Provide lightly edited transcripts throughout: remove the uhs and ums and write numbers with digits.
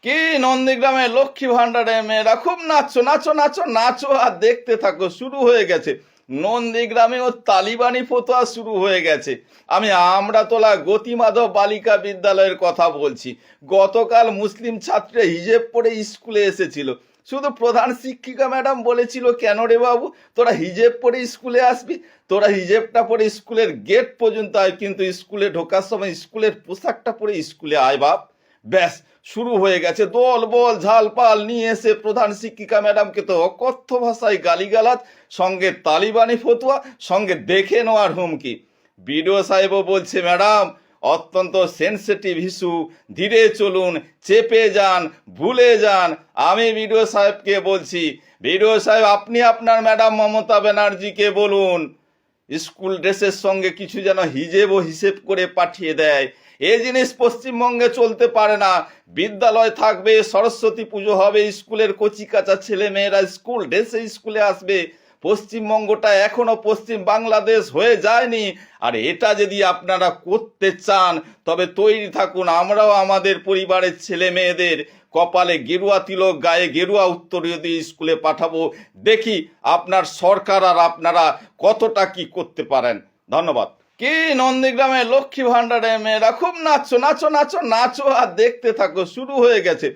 কি নন্দীগ্রামে লক্ষ্মী ভান্ডারে মেয়েরা খুব নাচো নাচো নাচো নাচো আর দেখতে থাকো। শুরু হয়ে গেছে নন্দীগ্রামে ও তালিবানি ফতোয়া শুরু হয়ে গেছে। আমি আমড়াতলা গতিমাধব বালিকা বিদ্যালয়ের কথা বলছি। গতকাল মুসলিম ছাত্রী হিজেব পরে স্কুলে এসেছিল। শুধু প্রধান শিক্ষিকা ম্যাডাম বলেছিল, কেন রে বাবু তোরা হিজেব পরে স্কুলে আসবি? তোরা হিজেবটা পরে স্কুলের গেট পর্যন্ত আয়, কিন্তু স্কুলে ঢোকার সময় স্কুলের পোশাকটা পরে স্কুলে আয় বাপ। ব্যাস শুরু হয়ে গেছে দল বল ঝালপাল নিয়ে এসে প্রধান শিক্ষিকা ম্যাডামকে তো অকথ্য ভাষায় গালিগালাজ, সঙ্গে তালিবানি ফতুয়া, সঙ্গে দেখে নেওয়ার হুমকি। বিডিও সাহেবও বলছে, ম্যাডাম অত্যন্ত সেন্সিটিভ ইস্যু, ধীরে চলুন, চেপে যান, ভুলে যান। আমি বিডিও সাহেবকে বলছি, বিডিও সাহেব আপনি আপনার ম্যাডাম মমতা ব্যানার্জিকে বলুন স্কুল ড্রেসের সঙ্গে কিছু যেন হিজেব ও হিসেব করে পাঠিয়ে দেয়। এই জিনিস পশ্চিমবঙ্গে চলতে পারে না। বিদ্যালয় থাকবে, সরস্বতী পুজো হবে, স্কুলের কচি কাঁচা ছেলে মেয়েরা স্কুল ড্রেসে স্কুলে আসবে। পশ্চিমবঙ্গটা এখনো পশ্চিম বাংলাদেশ হয়ে যায়নি। আর এটা যদি আপনারা করতে চান তবে তৈরি থাকুন। আমরাও আমাদের পরিবারের ছেলে মেয়েদের কপালে গেরুয়া তিলক, গায়ে গেরুয়া উত্তরীয় দিয়ে স্কুলে পাঠাবো। দেখি আপনার সরকার আর আপনারা কতটা কি করতে পারেন। ধন্যবাদ। কি নন্দীগ্রামে লক্ষ্মী ভান্ডারে মেয়েরা খুব নাচো নাচো নাচো নাচো আর দেখতে থাকো। শুরু হয়ে গেছে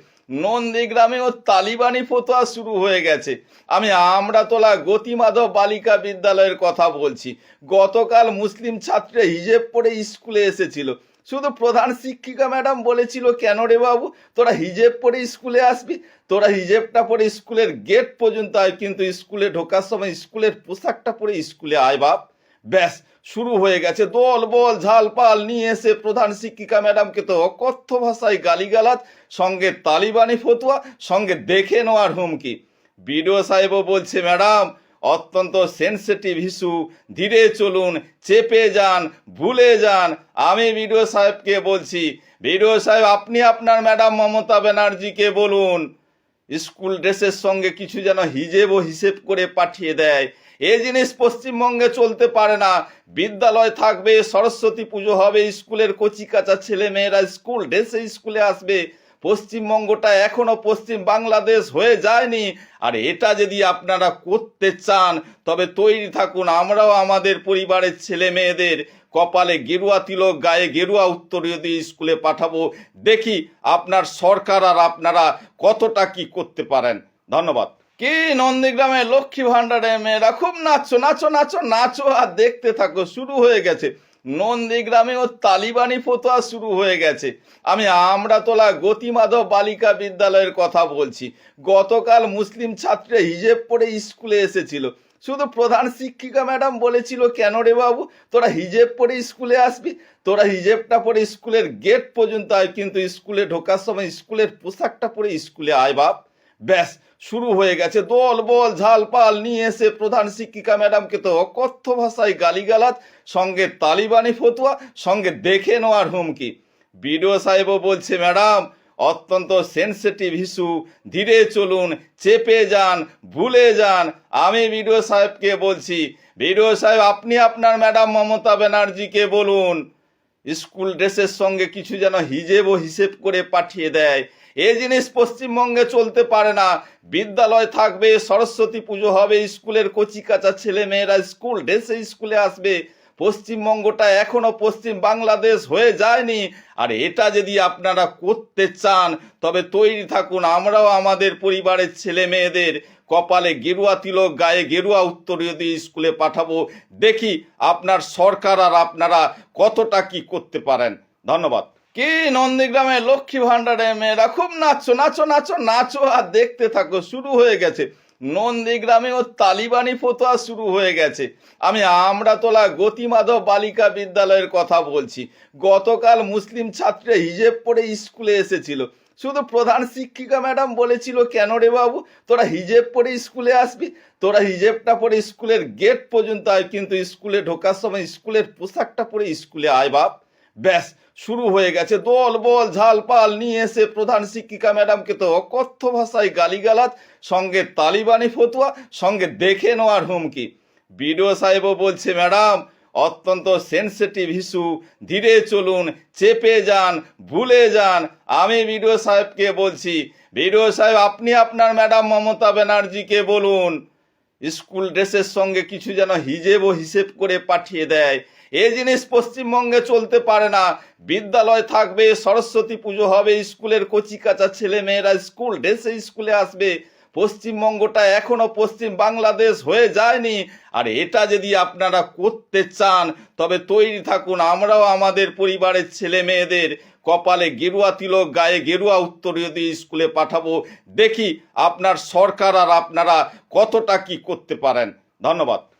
নন্দীগ্রামে ও তালিবানি ফতোয়া শুরু হয়ে গেছে। আমি আমড়াতলা গতিমাধব বালিকা বিদ্যালয়ের কথা বলছি। গতকাল মুসলিম ছাত্রী হিজেব পরে স্কুলে এসেছিল। শুধু প্রধান শিক্ষিকা ম্যাডাম বলেছিল, কেন রে বাবু তোরা হিজেব পরে স্কুলে আসবি? তোরা হিজেবটা পরে স্কুলের গেট পর্যন্ত আয়, কিন্তু স্কুলে ঢোকার সময় স্কুলের পোশাকটা পরে স্কুলে আয় বাপ। ব্যাস শুরু হয়ে গেছে দল বল ঝালপাল নিয়ে এসে প্রধান শিক্ষিকা ম্যাডামকে তো অকথ্য ভাষায় গালিগালাজ, সঙ্গে তালিবানি ফতুয়া, সঙ্গে দেখে নেওয়ার হুমকি। বিডিও সাহেবও বলছে, ম্যাডাম অত্যন্ত সেন্সিটিভ ইস্যু, ধীরে চলুন, চেপে যান, ভুলে যান। আমি বিডিও সাহেবকে বলছি, বিডিও সাহেব আপনি আপনার ম্যাডাম মমতা ব্যানার্জিকে বলুন স্কুল ড্রেসের সঙ্গে কিছু যেন হিজেব ও হিসেব করে পাঠিয়ে দেয়। এই জিনিস পশ্চিমবঙ্গে চলতে পারে না। বিদ্যালয় থাকবে, সরস্বতী পুজো হবে, স্কুলের কচি কাঁচা ছেলে মেয়েরা স্কুল ড্রেসে স্কুলে আসবে। পশ্চিমবঙ্গটা এখনো পশ্চিম বাংলাদেশ হয়ে যায়নি। আর এটা যদি আপনারা করতে চান তবে তৈরি থাকুন। আমরাও আমাদের পরিবারের ছেলে মেয়েদের কপালে গেরুয়া তিলক, গায়ে গেরুয়া উত্তরীয় দিয়ে স্কুলে পাঠাবো। দেখি আপনার সরকার আর আপনারা কতটা কি করতে পারেন। ধন্যবাদ। কি নন্দীগ্রামে লক্ষ্মী ভান্ডারে মেয়েরা খুব নাচো নাচো নাচো নাচো আর দেখতে থাকো। শুরু হয়ে গেছে নন্দীগ্রামে ও তালিবানি ফতোয়া শুরু হয়ে গেছে। আমি আমড়াতলা গতিমাধব বালিকা বিদ্যালয়ের কথা বলছি। গতকাল মুসলিম ছাত্রী হিজেব পরে স্কুলে এসেছিল। শুধু প্রধান শিক্ষিকা ম্যাডাম বলেছিল, কেন রে বাবু তোরা হিজেব পরে স্কুলে আসবি? তোরা হিজেবটা পরে স্কুলের গেট পর্যন্ত আয়, কিন্তু স্কুলে ঢোকার সময় স্কুলের পোশাকটা পরে স্কুলে আয় বাপ। ব্যাস শুরু হয়ে গেছে দল বল ঝালপাল নিয়ে এসে প্রধান শিক্ষিকা ম্যাডামকে তো অকথ্য ভাষায় গালিগালাজ, সঙ্গে তালিবানি ফতুয়া, সঙ্গে দেখে নেওয়ার হুমকি। বিডিও সাহেবও বলছে, ম্যাডাম অত্যন্ত সেন্সিটিভ ইস্যু, ধীরে চলুন, চেপে যান, ভুলে যান। আমি বিডিও সাহেবকে বলছি, বিডিও সাহেব আপনি আপনার ম্যাডাম মমতা ব্যানার্জিকে বলুন স্কুল ড্রেসের সঙ্গে কিছু যেন হিজেব ও হিসেব করে পাঠিয়ে দেয়। এই জিনিস পশ্চিমবঙ্গে চলতে পারে না। বিদ্যালয় থাকবে, সরস্বতী পুজো হবে, স্কুলের কচি কাঁচা ছেলে মেয়েরা স্কুল ড্রেসে স্কুলে আসবে। পশ্চিমবঙ্গটা এখনো পশ্চিম বাংলাদেশ হয়ে যায়নি। আর এটা যদি আপনারা করতে চান তবে তৈরি থাকুন। আমরাও আমাদের পরিবারের ছেলে মেয়েদের কপালে গেরুয়া তিলক, গায়ে গেরুয়া উত্তরীয় দিয়ে স্কুলে পাঠাবো। দেখি আপনার সরকার আর আপনারা কতটা কি করতে পারেন। ধন্যবাদ। কি নন্দীগ্রামে লক্ষ্মী ভান্ডারে মেয়েরা খুব নাচো নাচো নাচো নাচো আর দেখতে থাকো। শুরু হয়ে গেছে নন্দীগ্রামে ও তালিবানি ফতোয়া শুরু হয়ে গেছে। আমি আমড়াতলা গতিমাধব বালিকা বিদ্যালয়ের কথা বলছি। গতকাল মুসলিম ছাত্রী হিজেব পরে স্কুলে এসেছিল। শুধু প্রধান শিক্ষিকা ম্যাডাম বলেছিল, কেন রে বাবু তোরা হিজেব পরে স্কুলে আসবি? তোরা হিজেবটা পরে স্কুলের গেট পর্যন্ত আয়, কিন্তু স্কুলে ঢোকার সময় স্কুলের পোশাকটা পরে স্কুলে আয় বাপ। ব্যাস শুরু হয়ে গেছে দল বল ঝালপাল নিয়ে এসে প্রধান শিক্ষিকা ম্যাডামকে তো অকথ্য ভাষায় গালিগালাজ, সঙ্গে তালিবানি ফতুয়া, সঙ্গে দেখে নেওয়ার হুমকি। বিডিও সাহেবও বলছে, ম্যাডাম অত্যন্ত সেনসিটিভ ইস্যু। ধীরে চলুন, চেপে যান, ভুলে যান। আমি বিডিও সাহেবকে বলছি, বিডিও সাহেব আপনি আপনার ম্যাডাম মমতা ব্যানার্জিকে বলুন স্কুল ড্রেসের সঙ্গে কিছু যেন হিসেব করে পাঠিয়ে দেয়। এই জিনিস পশ্চিমবঙ্গে চলতে পারে না। বিদ্যালয় থাকবে, সরস্বতী পুজো হবে, স্কুলের কচিকাঁচা ছেলে মেয়েরা স্কুল ড্রেসে স্কুলে আসবে। পশ্চিমবঙ্গটা এখনো পশ্চিম বাংলাদেশ হয়ে যায়নি। আর এটা যদি আপনারা করতে চান তবে তৈরি থাকুন। আমরাও আমাদের পরিবারের ছেলে মেয়েদের কপালে গেরুয়া তিলক, গায়ে গেরুয়া উত্তরীয় দিয়ে স্কুলে পাঠাবো। দেখি আপনার সরকার আর আপনারা কতটা কি করতে পারেন। ধন্যবাদ।